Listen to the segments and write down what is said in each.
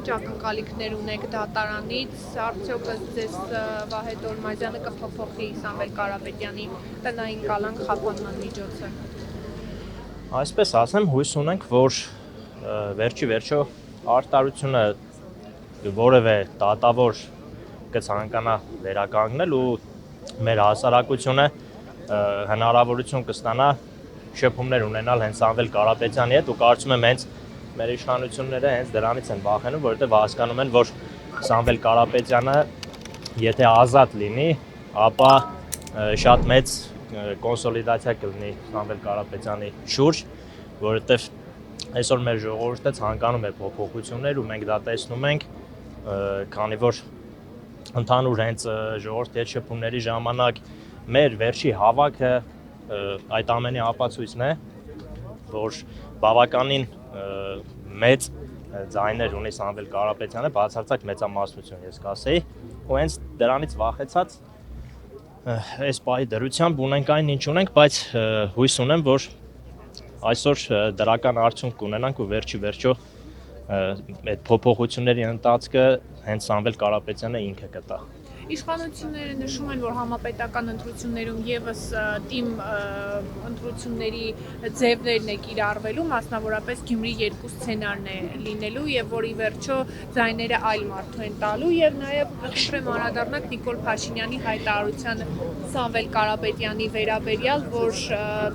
լուրջ ակնկալիքներ ունեք դատարանից, արդյոք ձեզ Վահե Տոլմազյանը կփոփոխի Սամվել Կարապետյանի տնային կալանք խափանման միջոցը։ Այսպես ասեմ, հույս ունենք, որ վերջի վերջո արտարությունը որևէ դատավոր կցանկանա վերականգնել ու մեր հասարակությունը հնարավորություն կստանա շփումներ ունենալ հենց Սամվել Կարապետյանի հետ ու կարծում եմ հենց մեր իշխանությունները հենց դրանից են վախենում, որովհետև հասկանում են, որ Սամվել Կարապետյանը եթե ազատ լինի, ապա շատ մեծ կոնսոլիդացիա կլինի Սամվել Կարապետյանի շուրջ, որովհետև այսօր մեր ժողովուրդը ցանկանում է փոփոխություններ ու մենք դա տեսնում ենք, քանի որ ընդհանուր հենց ժողովրդի հետ շփումների ժամանակ մեր վերջի հավաքը այդ ամենի ապացույցն է, որ բավականին մեծ ձայներ ունի Սամվել Կարապետյանը, բացարձակ մեծամասնություն ես կասեի, ու հենց դրանից վախեցած այս պահի դրությամբ ունենք այն ինչ ունենք, բայց հույս ունեմ, որ այսօր դրական արդյունք կունենանք ու վերջի վերջո այդ փոփոխությունների ընթացքը հենց Սամվել Կարապետյանը ինքը կտա։ Իշխանությունները նշում են, որ համապետական ընտրություններում եւս թիմ ընտրությունների ձևներն է կիրառվելու, մասնավորապես Գյումրի 2 սցենարն է լինելու եւ որ ի վերջո ձայները այլ մարդու են տալու եւ նաեւ խնդրեմ անդրադառնանք Նիկոլ Փաշինյանի հայտարարությանը Սամվել Կարապետյանի վերաբերյալ, որ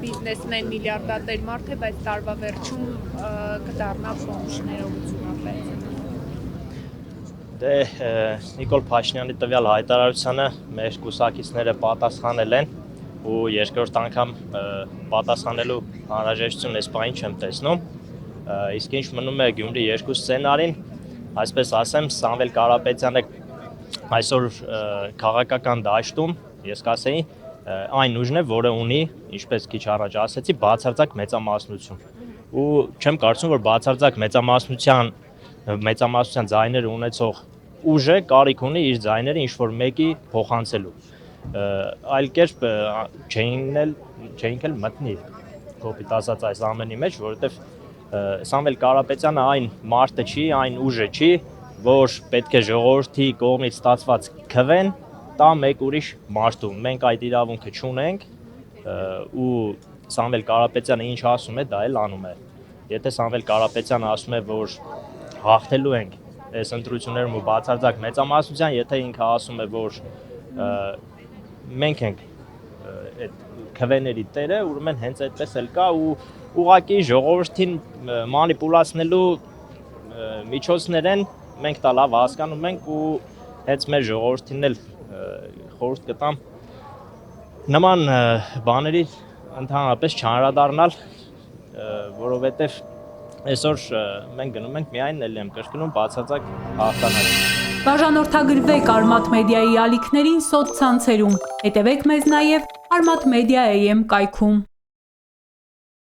բիզնեսմեն միլիարդատեր մարդ է, բայց տարվա վերջում կդառնա ֆոնդի ներողությունապետ։ Նիկոլ Փաշինյանի տվյալ հայտարարությանը մեր կուսակիցները պատասխանել են ու երկրորդ անգամ պատասխանելու անհրաժեշտություն այս պահին չեմ տեսնում, իսկ ինչ մնում է Գյումրի 2 սցենարին, այսպես ասեմ, Սամվել Կարապետյանը այսօր քաղաքական դաշտում, ես կասեի, այն ուժն է, որը ունի, ինչպես քիչ առաջ ասեցի, բացարձակ մեծամասնություն ու չեմ կարծում, որ բացարձակ մեծամասնության ձայներ ունեցող ուժը կարիք ունի իր ձայները ինչ-որ մեկի փոխանցելու, այլ կերպ չէինք էլ մտնի, կոպիտ ասած այս ամենի մեջ, որովհետև Սամվել Կարապետյանը այն մարդը չի, այն ուժը չի, որ պետք է ժողովրդի կողմից ստացված քվեն տա մեկ ուրիշ մարդու, մենք այդ իրավունքը չունենք ու Սամվել Կարապետյանը ինչ ասում է, դա էլ անում է, եթե Սամվել Կարապետյանը ասում է, որ հաղթելու ենք այս ընտրություններում ու բացարձակ մեծամասնության, եթե ինքը ասում է, որ մենք ենք այդ քվեների տերը, ուրեմն հենց այդպես էլ կա ու ուղղակի ժողովրդին մանիպուլացնելու միջոցներ են, մենք դա լավ հասկանում ենք ու հենց մեր ժողովրդին էլ խորհուրդ կտամ նման բաների ընդհանրապես չանդրադառնալ, որովհետև այսօր մենք գնում ենք միայն էլ եմ կրկնում բացարձակ հաղթանակի։ Բաժանորդագրվեք Արմաթ մեդիայի ալիքներին սոցցանցերում, հետևեք մեզ նաև Արմաթ Մեդիա AM կայքում։